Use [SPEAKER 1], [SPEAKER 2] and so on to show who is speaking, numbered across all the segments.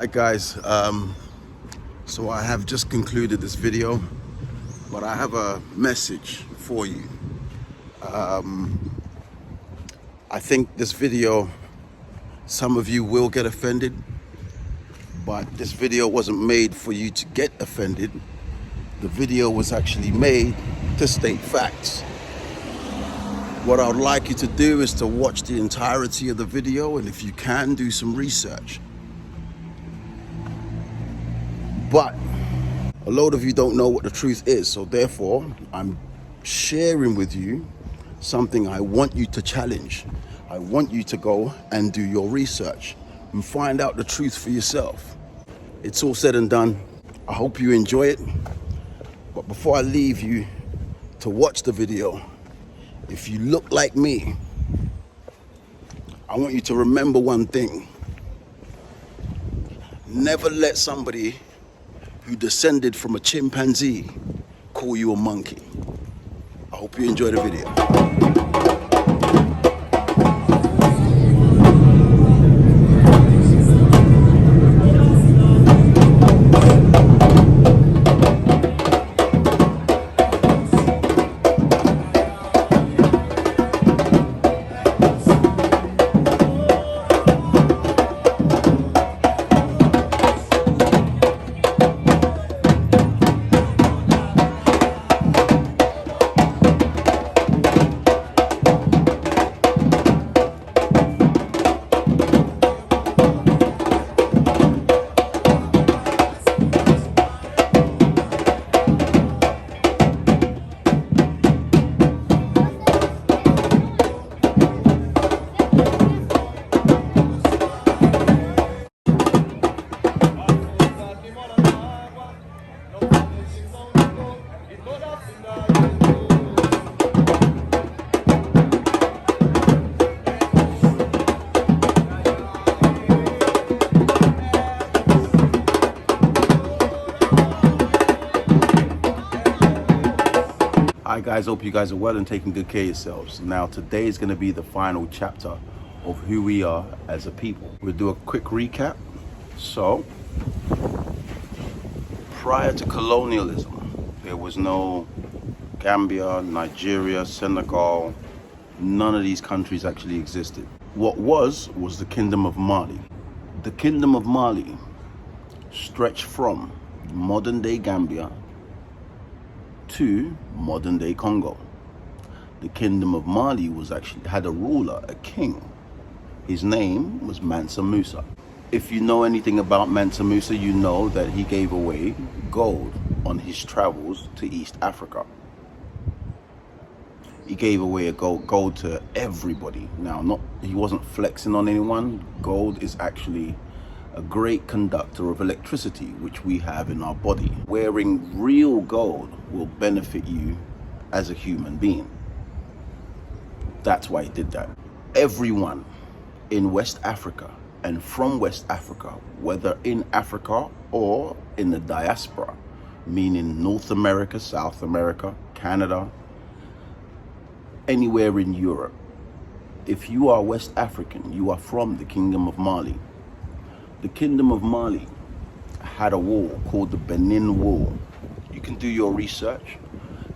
[SPEAKER 1] Hi guys, so I have just concluded this video, but I have a message for you. I think this video, some of you will get offended, but this video wasn't made for you to get offended. The video was actually made to state facts. What I would like you to do is to watch the entirety of the video, and if you can, do some research. But a load of you don't know what the truth is, so therefore I'm sharing with you something I want you to challenge. I want you to go and do your research and find out the truth for yourself. It's all said and done. I hope you enjoy it. But before I leave you to watch the video, if you look like me, I want you to remember one thing. Never let somebody who descended from a chimpanzee call you a monkey. I hope you enjoy the video. Hi guys, hope you guys are well and taking good care of yourselves. Now today is going to be the final chapter of who we are as a people. We'll do a quick recap. So, prior to colonialism, there was no Gambia, Nigeria, Senegal. None of these countries actually existed. What was the Kingdom of Mali. The Kingdom of Mali stretched from modern day Gambia to modern day Congo. The Kingdom of Mali had a ruler, a king. His name was Mansa Musa. If you know anything about Mansa Musa, you know that he gave away gold on his travels to East Africa. He gave away gold to everybody. Now, he wasn't flexing on anyone. Gold is actually a great conductor of electricity, which we have in our body. Wearing real gold will benefit you as a human being. That's why he did that. Everyone in West Africa and from West Africa, whether in Africa or in the diaspora, meaning North America, South America, Canada, anywhere in Europe, if you are West African, you are from the Kingdom of Mali. The Kingdom of Mali had a war called the Benin War. You can do your research.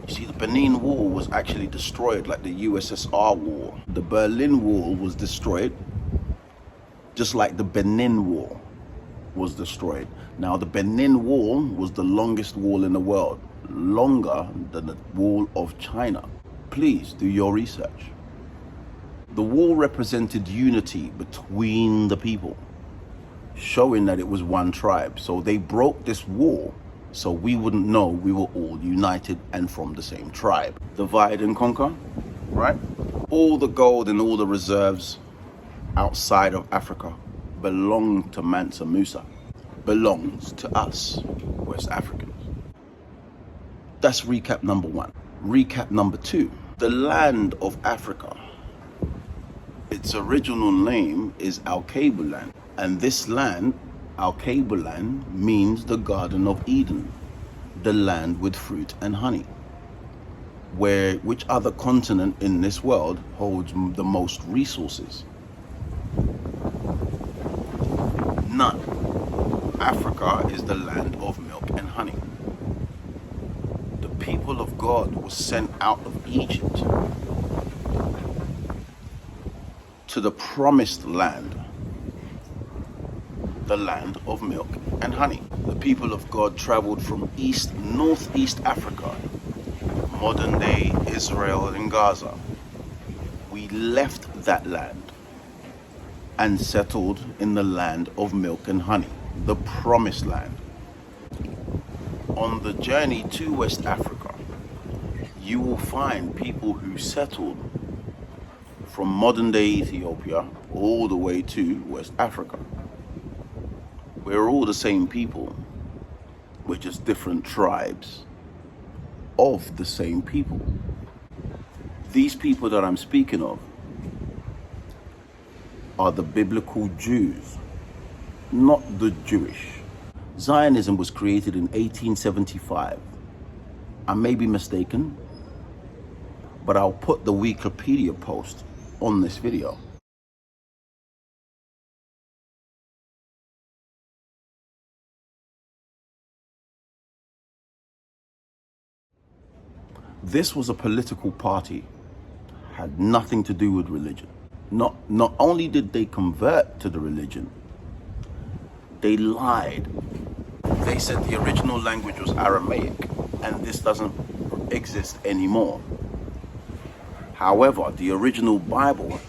[SPEAKER 1] You see, the Benin War was actually destroyed like the USSR war. The Berlin Wall was destroyed, just like the Benin Wall was destroyed. Now, the Benin Wall was the longest wall in the world, longer than the Wall of China. Please do your research. The wall represented unity between the people, showing that it was one tribe. So they broke this wall so we wouldn't know we were all united and from the same tribe. Divide and conquer, right? All the gold and all the reserves outside of Africa belong to Mansa Musa, belongs to us, West Africans. That's recap number one. Recap number two, the land of Africa. Its original name is Al-Kabulan. And this land, Al-Kabulan, means the Garden of Eden, the land with fruit and honey. Which other continent in this world holds the most resources? None. Africa is the land of milk and honey. The people of God was sent out of Egypt to the promised land, the land of milk and honey. The people of God traveled from northeast Africa, modern day Israel and Gaza. We left that land and settled in the land of milk and honey, the promised land. On the journey to West Africa, you will find people who settled from modern day Ethiopia all the way to West Africa. We're all the same people. We're just different tribes of the same people. These people that I'm speaking of are the biblical Jews, not the Jewish. Zionism was created in 1875. I may be mistaken, but I'll put the Wikipedia post on this video. This was a political party, had nothing to do with religion. Not only did they convert to the religion, they lied. They said the original language was Aramaic, and this doesn't exist anymore. However, the original Bible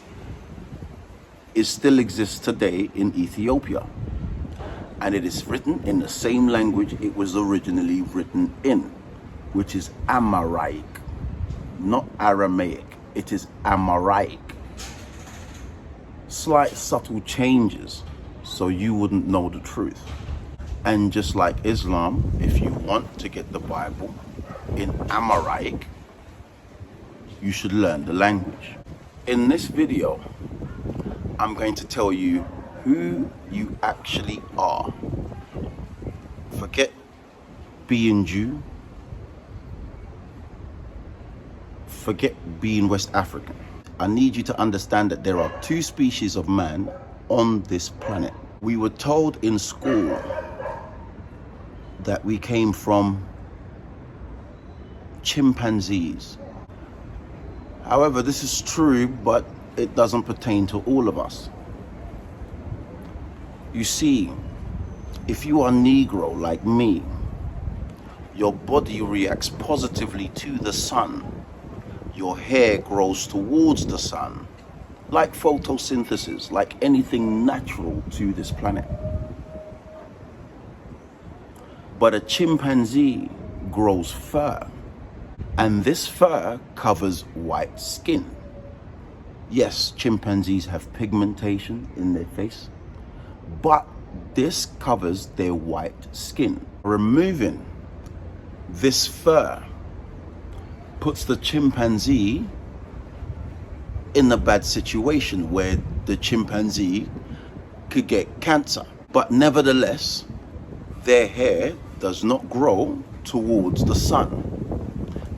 [SPEAKER 1] still exists today in Ethiopia, and it is written in the same language it was originally written in, which is Amharic, not Aramaic. It is Amharic. Slight subtle changes so you wouldn't know the truth. And just like Islam, if you want to get the Bible in Amharic, you should learn the language. In this video, I'm going to tell you who you actually are. Forget being Jew. Forget being West African. I need you to understand that there are two species of man on this planet. We were told in school that we came from chimpanzees. However, this is true, but it doesn't pertain to all of us. You see, if you are Negro like me, your body reacts positively to the sun. Your hair grows towards the sun, like photosynthesis, like anything natural to this planet. But a chimpanzee grows fur, and this fur covers white skin. Yes, chimpanzees have pigmentation in their face, but this covers their white skin. Removing this fur puts the chimpanzee in a bad situation where the chimpanzee could get cancer. But nevertheless, their hair does not grow towards the sun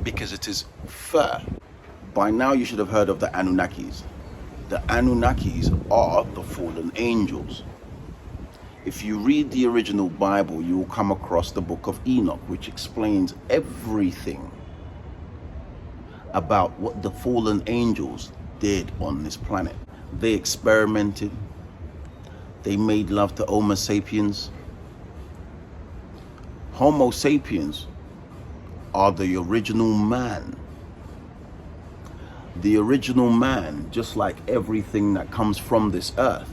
[SPEAKER 1] because it is fur. By now you should have heard of the Anunnakis. The Anunnakis are the fallen angels. If you read the original Bible, you will come across the book of Enoch, which explains everything about what the fallen angels did on this planet. They experimented. They made love to Homo sapiens. Homo sapiens are the original man. The original man, just like everything that comes from this earth,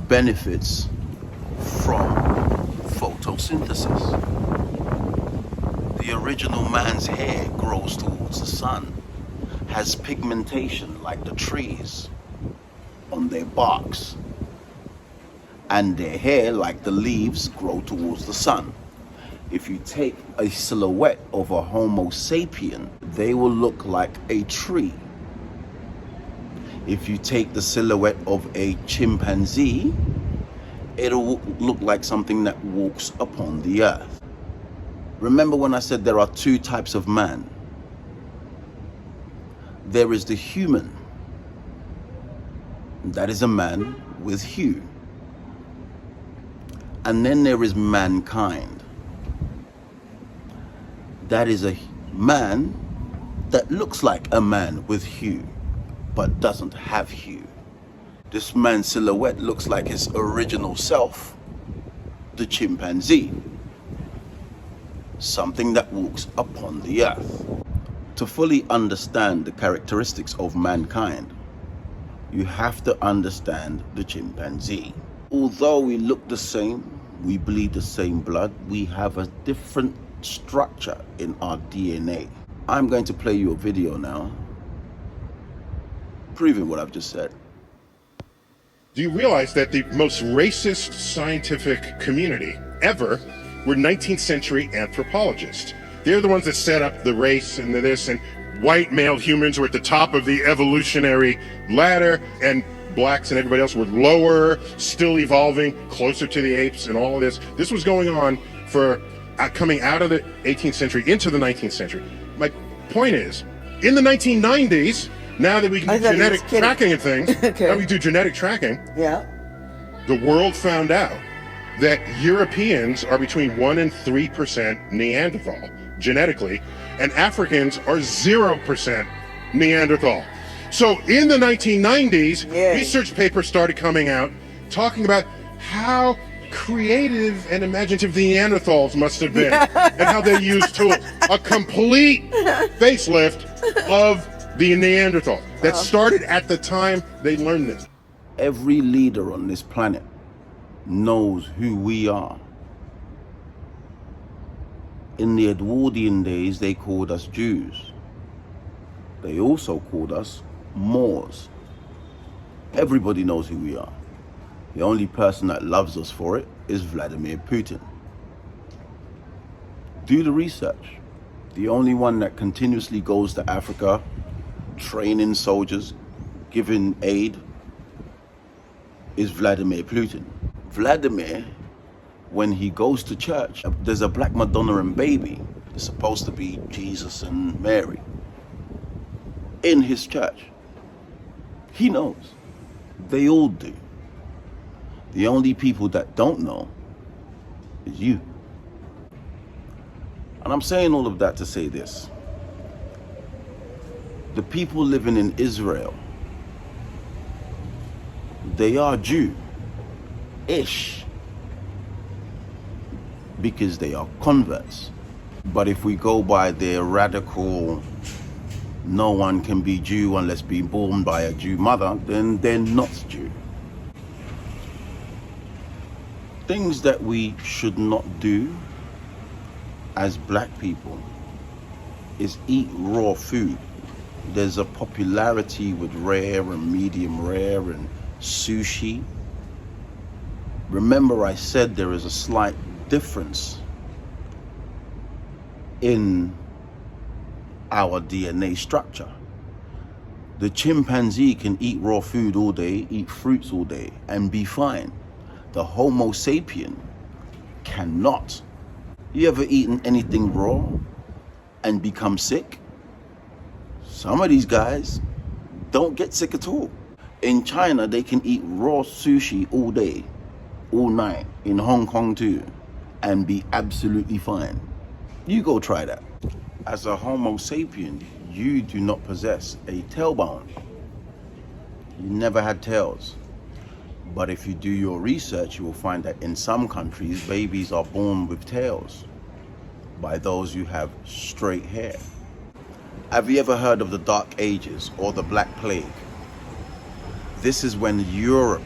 [SPEAKER 1] benefits from photosynthesis. The original man's hair grows towards the sun, has pigmentation like the trees on their barks, and their hair, like the leaves, grow towards the sun. If you take a silhouette of a Homo sapien, they will look like a tree. If you take the silhouette of a chimpanzee, it'll look like something that walks upon the earth. Remember when I said there are two types of man? There is the human. That is a man with hue. And then there is mankind. That is a man that looks like a man with hue, but doesn't have hue. This man's silhouette looks like his original self, the chimpanzee, something that walks upon the earth. To fully understand the characteristics of mankind, you have to understand the chimpanzee. Although we look the same, we bleed the same blood, we have a different structure in our DNA. I'm going to play you a video now, proving what I've just said.
[SPEAKER 2] Do you realize that the most racist scientific community ever were 19th century anthropologists? They're the ones that set up the race and the this, and white male humans were at the top of the evolutionary ladder, and blacks and everybody else were lower, still evolving, closer to the apes and all of this. This was going on for coming out of the 18th century into the 19th century. My point is, in the 1990s, now that we can do genetic tracking of things,
[SPEAKER 3] okay.
[SPEAKER 2] now we do genetic tracking,
[SPEAKER 3] Yeah.
[SPEAKER 2] the world found out that Europeans are between 1% and 3% Neanderthal genetically, and Africans are 0% Neanderthal. So in the 1990s, research papers started coming out talking about how creative and imaginative the Neanderthals must have been and how they used tools. A complete facelift of the Neanderthal that started at the time they learned this.
[SPEAKER 1] Every leader on this planet knows who we are. In the Edwardian days, they called us Jews. They also called us Moors. Everybody knows who we are. The only person that loves us for it is Vladimir Putin. Do the research. The only one that continuously goes to Africa, training soldiers, giving aid, is Vladimir Putin. Vladimir, when he goes to church, there's a black Madonna and baby. It's supposed to be Jesus and Mary in his church. He knows. They all do. The only people that don't know is you. And I'm saying all of that to say this. The people living in Israel, they are Jew-ish because they are converts. But if we go by their radical, no one can be Jew unless being born by a Jew mother, then they're not Jew. Things that we should not do as black people is eat raw food. There's a popularity with rare and medium rare and sushi. Remember, I said there is a slight difference in our DNA structure. The chimpanzee can eat raw food all day, eat fruits all day, and be fine. The Homo sapien cannot. You ever eaten anything raw and become sick? Some of these guys don't get sick at all. In China, they can eat raw sushi all day, all night, in Hong Kong too, and be absolutely fine. You go try that. As a Homo sapien, you do not possess a tailbone. You never had tails. But if you do your research, you will find that in some countries, babies are born with tails by those who have straight hair. Have you ever heard of the Dark Ages or the Black Plague? This is when Europe,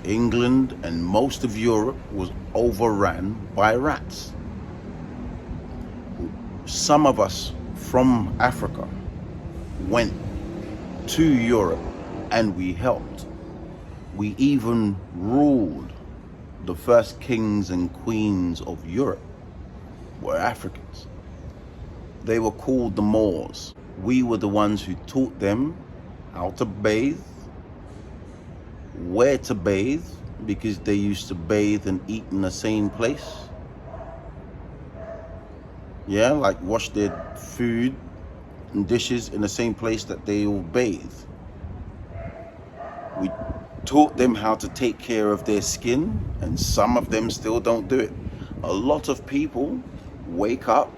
[SPEAKER 1] England, and most of Europe was overrun by rats. Some of us from Africa went to Europe and we helped. We even ruled. The first kings and queens of Europe were Africans. They were called the Moors. We were the ones who taught them how to bathe, where to bathe, because they used to bathe and eat in the same place. Yeah, like wash their food and dishes in the same place that they all bathe. taught them how to take care of their skin, and some of them still don't do it. A lot of people wake up,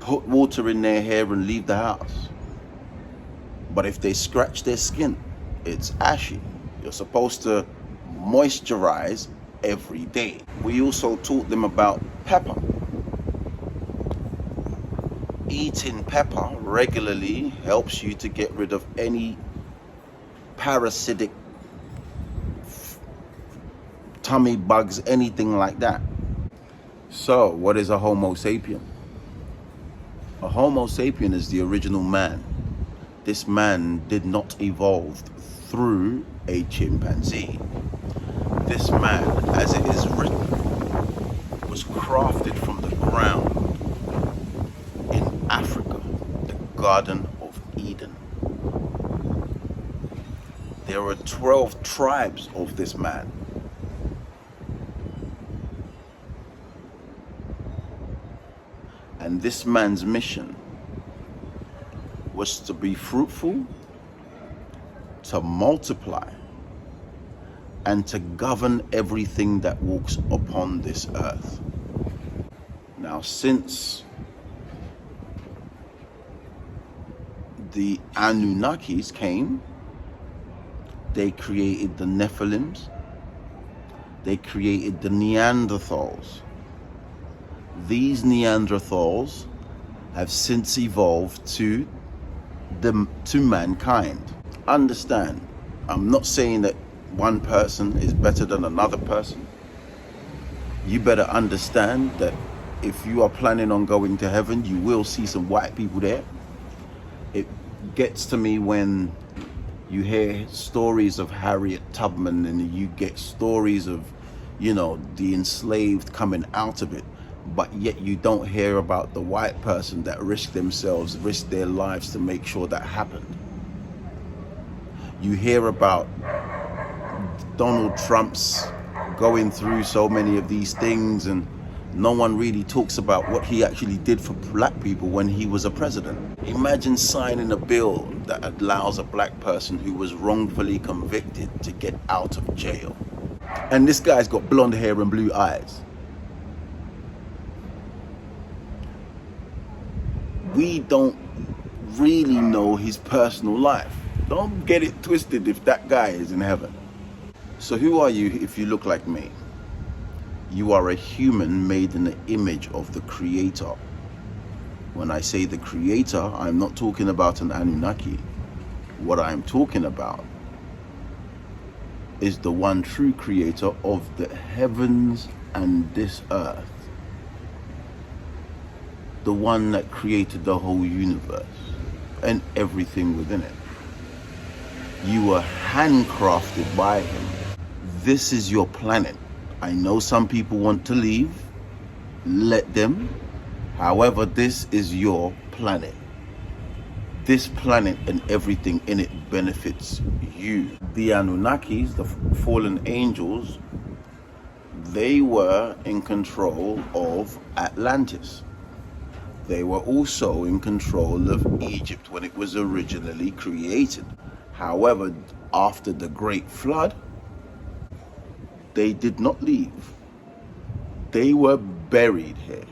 [SPEAKER 1] put water in their hair and leave the house. But if they scratch their skin, it's ashy. You're supposed to moisturize every day. We also taught them about pepper. Eating pepper regularly helps you to get rid of any parasitic tummy bugs, anything like that. So, what is a Homo sapien? A Homo sapien is the original man. This man did not evolve through a chimpanzee. This man, as it is written, was crafted from the ground in Africa, the Garden of Eden. There are 12 tribes of this man. And this man's mission was to be fruitful, to multiply, and to govern everything that walks upon this earth. Now, since the Anunnakis came, they created the Nephilims, they created the Neanderthals. These Neanderthals have since evolved to mankind. Understand, I'm not saying that one person is better than another person. You better understand that if you are planning on going to heaven, you will see some white people there. It gets to me when you hear stories of Harriet Tubman and you get stories of, the enslaved coming out of it, but yet you don't hear about the white person that risked their lives to make sure that happened. You hear about Donald Trump's going through so many of these things, and no one really talks about what he actually did for black people when he was a president. Imagine signing a bill that allows a black person who was wrongfully convicted to get out of jail. And this guy's got blonde hair and blue eyes. We don't really know his personal life. Don't get it twisted if that guy is in heaven. So who are you if you look like me? You are a human made in the image of the Creator. When I say the Creator, I'm not talking about an Anunnaki. What I'm talking about is the one true Creator of the heavens and this earth. The one that created the whole universe and everything within it. You were handcrafted by him. This is your planet. I know some people want to leave. Let them. However, this is your planet. This planet and everything in it benefits you. The Anunnakis, the fallen angels, they were in control of Atlantis. They were also in control of Egypt when it was originally created. However, after the Great Flood, they did not leave. They were buried here.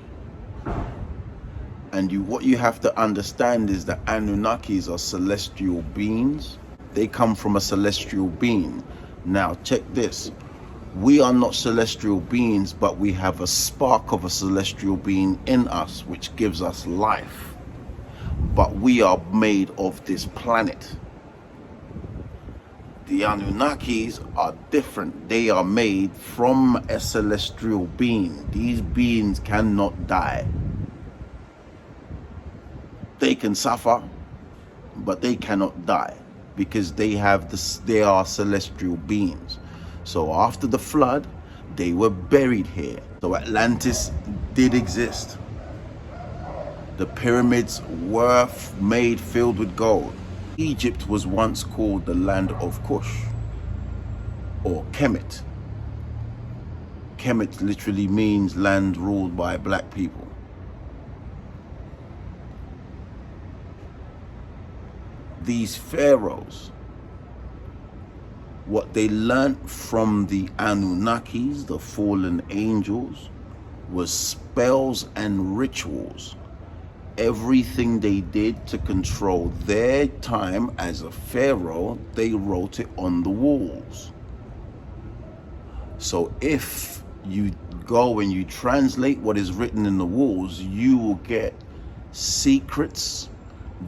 [SPEAKER 1] And what you have to understand is that Anunnakis are celestial beings. They come from a celestial being. Now, check this. We are not celestial beings, but we have a spark of a celestial being in us, which gives us life. But we are made of this planet. The Anunnakis are different. They are made from a celestial being. These beings cannot die. They can suffer, but they cannot die because they are celestial beings. So after the flood, they were buried here. So Atlantis did exist. The pyramids were made filled with gold. Egypt was once called the land of Kush, or Kemet. Kemet literally means land ruled by black people. These pharaohs What they learnt from the Anunnakis, the fallen angels, was spells and rituals. Everything they did to control their time as a pharaoh, they wrote it on the walls. So if you go and you translate what is written in the walls, you will get secrets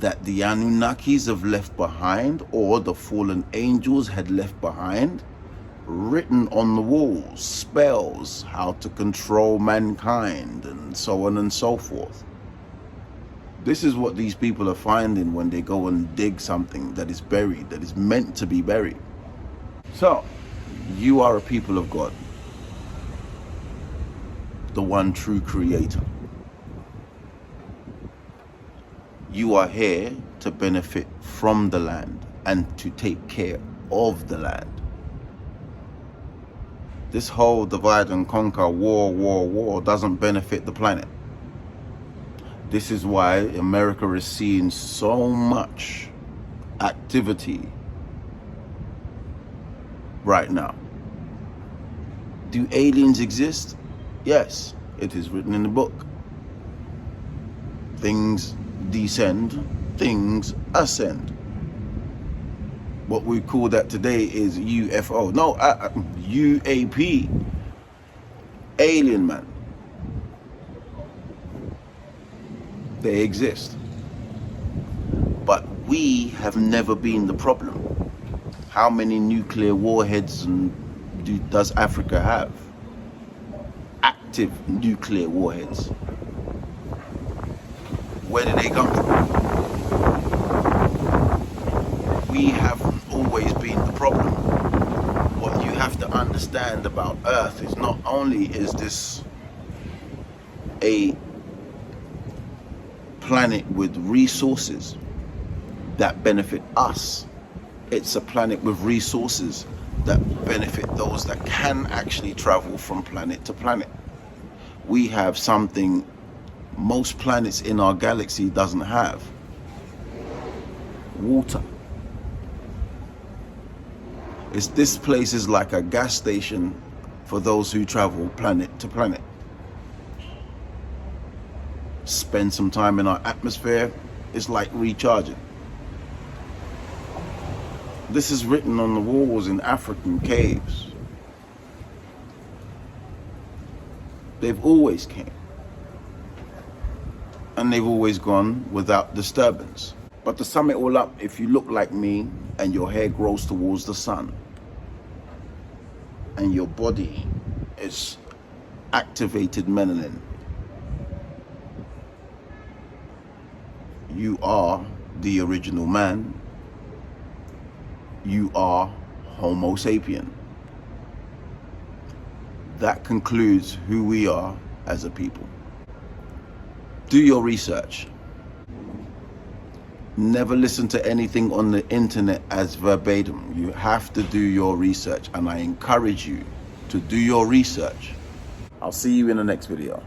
[SPEAKER 1] that the Anunnakis have left behind, or the fallen angels had left behind, written on the walls, spells, how to control mankind, and so on and so forth. This is what these people are finding when they go and dig something that is buried, that is meant to be buried. So, you are a people of God, the one true creator. You are here to benefit from the land and to take care of the land. This whole divide and conquer, war doesn't benefit the planet. This is why America is seeing so much activity right now. Do aliens exist? Yes, it is written in the book. Things descend, things ascend. What we call that today is UFO. No, UAP. Alien man. They exist. But we have never been the problem. How many nuclear warheads does Africa have? Active nuclear warheads. Where did they come from? We haven't always been the problem. What you have to understand about Earth is not only is this a planet with resources that benefit us, it's a planet with resources that benefit those that can actually travel from planet to planet. We have something most planets in our galaxy doesn't have. Water. This place is like a gas station for those who travel planet to planet. Spend some time in our atmosphere, it's like recharging. This is written on the walls in African caves. They've always came. And they've always gone without disturbance. But to sum it all up, if you look like me and your hair grows towards the sun and your body is activated melanin, you are the original man. You are Homo sapien. That concludes who we are as a people. Do your research. Never listen to anything on the internet as verbatim. You have to do your research, and I encourage you to do your research. I'll see you in the next video.